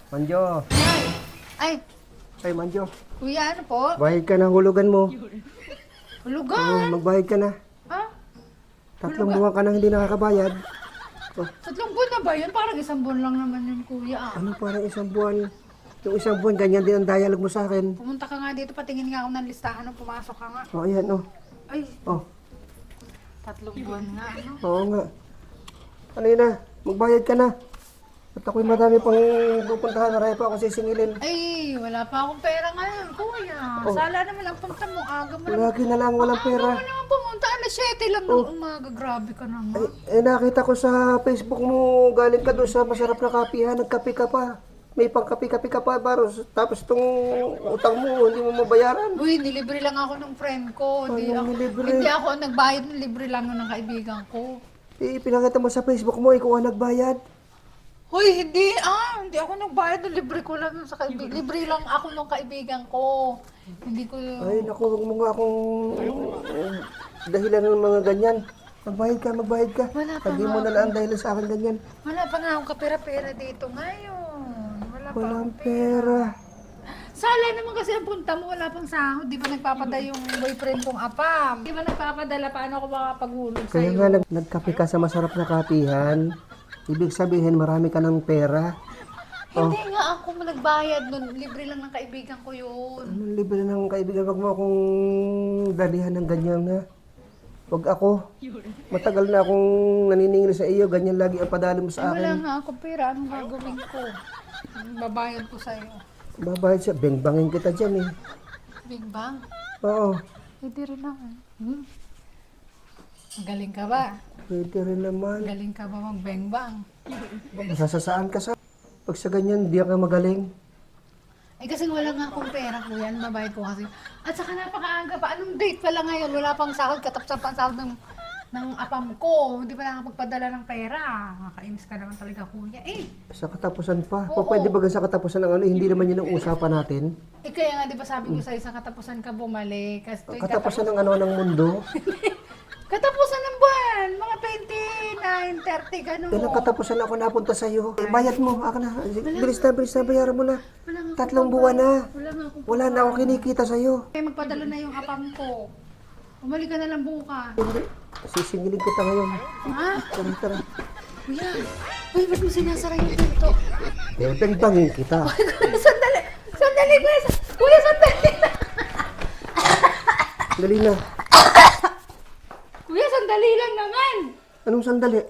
Manjo. Ay, Ay, Manjo. kuya, ano po? Bayad ka na hulugan mo. Hulugan? Magbayad ka na. Ha? 3 buwan ka na hindi nakakabayad. Oh, 3 buwan na ba yun? Parang 1 buwan lang naman yun, kuya. ano parang 1 buwan? Yung 1 buwan, ganyan din ang dialogue mo sa akin. Pumunta ka nga dito, patingin nga ako ng listahan nung pumasok ka nga. Oh, ayan, oh. Ay, Oh, 3 buwan nga, ano? oo nga. Ano yun na? Magbayad ka na. At ako'y madami pang pupuntahan. Marami pa ako sisingilin. Ay, wala pa akong pera ngayon, kuya. Sala naman ang punta mo, aga mo naman. Lagi na lang walang pera. Aga mo naman pumunta, alas 7 lang ng umaga. Grabe ka naman. Nakita ko sa Facebook mo, galing ka doon sa masarap na kapihan. Nagkape ka pa. May pangkape-kape ka pa, Baros. Tapos itong utang mo, hindi mo mabayaran. Uy, nilibre lang ako ng friend ko. Anong libre? Hindi ako nagbayad, libre lang ng kaibigan ko. Pinakita mo sa Facebook mo, ikaw ang nagbayad. Hoy, hindi hindi ako nagbayad, libre ko lang yun sa kaibigan. Libre lang ako ng kaibigan ko. Hindi ko Ay, naku, huwag mo nga akong dahilan ng mga ganyan. Magbayad ka. Wala pa Sabi mo nga na lang ang dahilan sa akin ganyan. Wala pa nga akong kapera-pera dito ngayon. Wala pa. Walang pera. Sala naman kasi ang punta mo, wala pang sahod. Di ba nagpapadala yung boyfriend kong apam? Di ba nagpapadala, paano ako makapaghulog Kaya sa'yo? nga nagkape ka sa masarap na kapihan. Ibig sabihin, marami ka ng pera. Hindi nga ako nagbayad nun. Libre lang ng kaibigan ko yun. Anong libre ng kaibigan? Wag mo akong dalihan ng ganyan na. Wag ako. Matagal na akong naniningil sa iyo. Ganyan lagi ang padali mo sa Wala akin. nga ako pera. Anong gagawin ko? Babayad ko sa'yo. Babayad siya. Bengbangin kita dyan eh. Big Bang? Oo. Pwede rin naman. Magaling ka ba? Pwede rin naman. Magaling ka ba mag-bang-bang? Masasasaan ka sa... Pag sa ganyan, di ka magaling. Eh kasi wala nga akong pera, kuya. Ano babayad ko kasi? At saka napakaaga pa. Anong date pala ngayon? Wala pang sahod. Katapos pang sahod ng apam ko. Hindi pa nakapagpadala ng pera. Nakakainis ka naman talaga, kuya. Sa katapusan pa. Oo. Pwede ba sa katapusan ng ano? Hindi naman yun ang usapan natin. Kaya nga, di ba sabi ko sa isang katapusan ka bumalik? Kasi Katapusan ng ano ng mundo. Katapusan ng buwan! Mga 29, 30, gano'n. Kailan katapusan ako napunta sa iyo? Bayad mo. Ako na. Bilis na. Bayaran mo na. Wala nga 3 buwan na. Wala nga akong Wala na akong kinikita sa iyo. Eh, magpadala na yung apam ko. Umalik ka na lang bukas. Hindi. Sisingilin kita ngayon. Ha? Tara. Kuya! Uy, ba't mo sinasara yung pinto? Bengbangin kita. Sandali! Sandali, kuya! Kuya, sandali! Dali na. Kuya, sandali lang naman! Anong sandali?